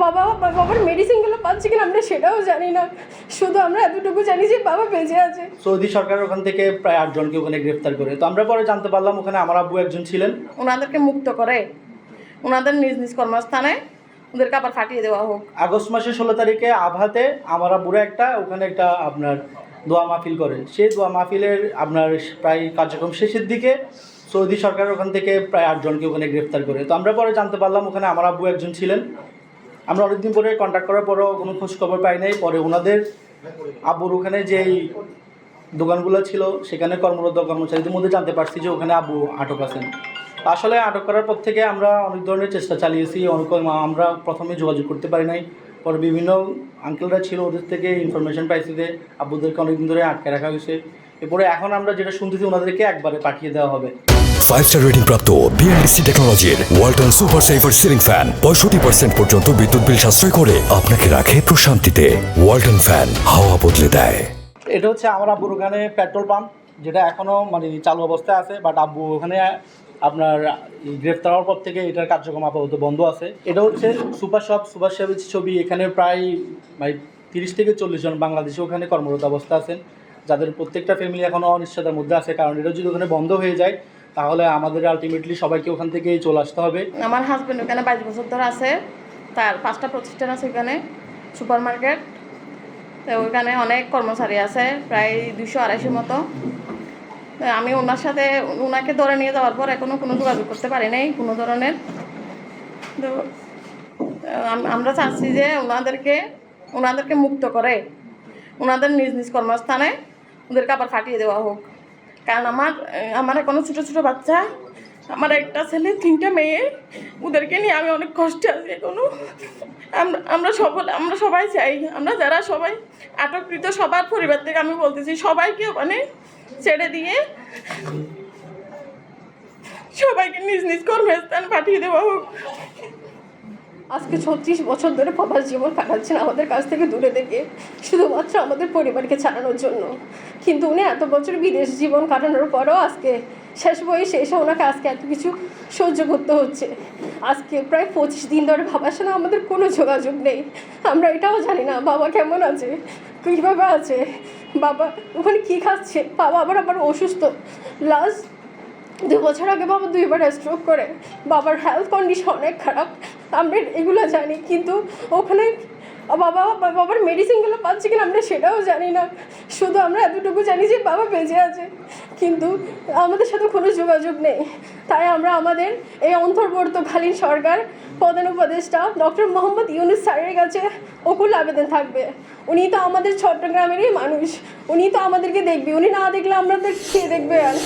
বাবার মেডিসিনগুলো পাচ্ছি কিনা আমরা সেটাও জানি না, শুধু আমরা এতটুকু জানি যে বাবা বেঁচে আছে। সৌদি সরকার ওখান থেকে প্রায় 8 জনকে ওখানে গ্রেফতার করে। তো আমরা পরে জানতে পারলাম ওখানে আমার আব্বু একজন ছিলেন। ওনাদেরকে মুক্ত করে ওনাদের নিজ নিজ কর্মস্থানে ওদেরকে আবার ফাটিয়ে দেওয়া হোক। আগস্ট মাসের 16 তারিখে আবহাতে আমার আব্বুরা ওখানে একটা আপনার দোয়া মাহফিল করে। সেই দোয়া মাহফিলের আপনার প্রায় কার্যক্রম শেষের দিকে সৌদি সরকার ওখান থেকে প্রায় 8 জনকে ওখানে গ্রেফতার করে। তো আমরা পরে জানতে পারলাম ওখানে আমার আব্বু একজন ছিলেন। আমরা অনেকদিন পরে কন্ট্যাক্ট করার পরেও কোনো খোঁজ খবর পাই নাই। পরে ওনাদের আব্বুর ওখানে যেই দোকানগুলো ছিল সেখানে কর্মরত কর্মচারীদের মধ্যে জানতে পারছি যে ওখানে আব্বু আটক আছেন। আসলে আটক করার পর থেকে আমরা অনেক ধরনের চেষ্টা চালিয়েছি। আমরা প্রথমে যোগাযোগ করতে পারি নাই। পরে বিভিন্ন আঙ্কেলরা ছিল, ওদের থেকে ইনফরমেশন পাইছি যে আব্বুদেরকে অনেকদিন ধরে আটকে রাখা হয়েছে। এরপরে এখন আমরা যেটা শুনতেছি ওনাদেরকে একবারে পাঠিয়ে দেওয়া হবে। 5-স্টার রেটিং প্রাপ্ত বিএলডিসি টেকনোলজির Walton super saver ceiling fan 65% পর্যন্ত বিদ্যুৎ বিল সাশ্রয় করে আপনাকে রাখে প্রশান্তিতে। ওয়ালটন ফ্যান হাওয়া বদলে দেয়। এটা হচ্ছে আমার আব্বুর ওখানে পেট্রোল পাম্প, যেটা এখনও চালু অবস্থায় আছে। বাট আব্বু ওখানে আপনার গ্রেফতার হওয়ার পর থেকে এটার কার্যক্রম আপাতত বন্ধ আছে। এটা হচ্ছে সুপার শপের ছবি। এখানে প্রায় 30 থেকে 40 জন বাংলাদেশি ওখানে কর্মরত অবস্থা আছেন, যাদের প্রত্যেকটা ফ্যামিলি এখনও অনিশ্চয়তার মধ্যে আছে। কারণ এটা যদি ওখানে বন্ধ হয়ে যায় তাহলে আমাদের আলটিমেটলি সবাইকে ওখান থেকে চলে আসতে হবে। আমার হাজব্যান্ড ওখানে 22 বছর ধরে আছে, তার 5টা প্রতিষ্ঠান আছে ওখানে, সুপার মার্কেট। তো ওইখানে অনেক কর্মচারী আছে, প্রায় 200-250 মতো। আমি ওনাকে ধরে নিয়ে যাওয়ার পর এখনও কোনো যোগাযোগ করতে পারি নাই কোনো ধরনের। তো আমরা চাচ্ছি যে ওনাদেরকে মুক্ত করে ওনাদের নিজ নিজ কর্মস্থানে ওদেরকে আবার ফাটিয়ে দেওয়া হোক। কারণ আমার এখনও ছোটো ছোটো বাচ্চা, আমার একটা ছেলে 3টা মেয়ে, ওদেরকে নিয়ে আমি অনেক কষ্টে আছি এখনও। আমরা সবাই চাই, আমরা যারা সবাই আটককৃত সবার পরিবার থেকে আমি বলতেছি সবাইকে ওখানে ছেড়ে দিয়ে সবাইকে নিজ নিজ কর্মস্থান পাঠিয়ে দেওয়া হোক। আজকে 36 বছর ধরে বাবার জীবন কাটাচ্ছেন আমাদের কাছ থেকে দূরে থেকে, শুধুমাত্র আমাদের পরিবারকে ছাড়ানোর জন্য। কিন্তু উনি এত বছর বিদেশ জীবন কাটানোর পরও আজকে শেষ বয়সে এসে ওনাকে আজকে এত কিছু সহ্য করতে হচ্ছে। আজকে প্রায় 25 দিন ধরে বাবার সাথে আমাদের কোনো যোগাযোগ নেই। আমরা এটাও জানি না বাবা কেমন আছে, কীভাবে আছে, বাবা ওখানে কী খাচ্ছে। বাবা আবার অসুস্থ। লাস্ট 2 বছর আগে বাবা 2বার স্ট্রোক করে, বাবার হেলথ কন্ডিশন অনেক খারাপ। আমরা এগুলো জানি, কিন্তু ওখানে বাবার মেডিসিনগুলো পাচ্ছি কিনা আমরা সেটাও জানি না, শুধু আমরা এতটুকু জানি যে বাবা বেঁচে আছে, কিন্তু আমাদের সাথে কোনো যোগাযোগ নেই। তাই আমরা আমাদের এই অন্তর্বর্তীকালীন সরকার প্রধান উপদেষ্টা ডক্টর মোহাম্মদ ইউনূস স্যারের কাছে অকুল আবেদন থাকবে। উনি তো আমাদের চট্টগ্রামেরই মানুষ, উনি তো আমাদেরকে দেখবে, উনি না দেখলে আমাদের কে দেখবে আর।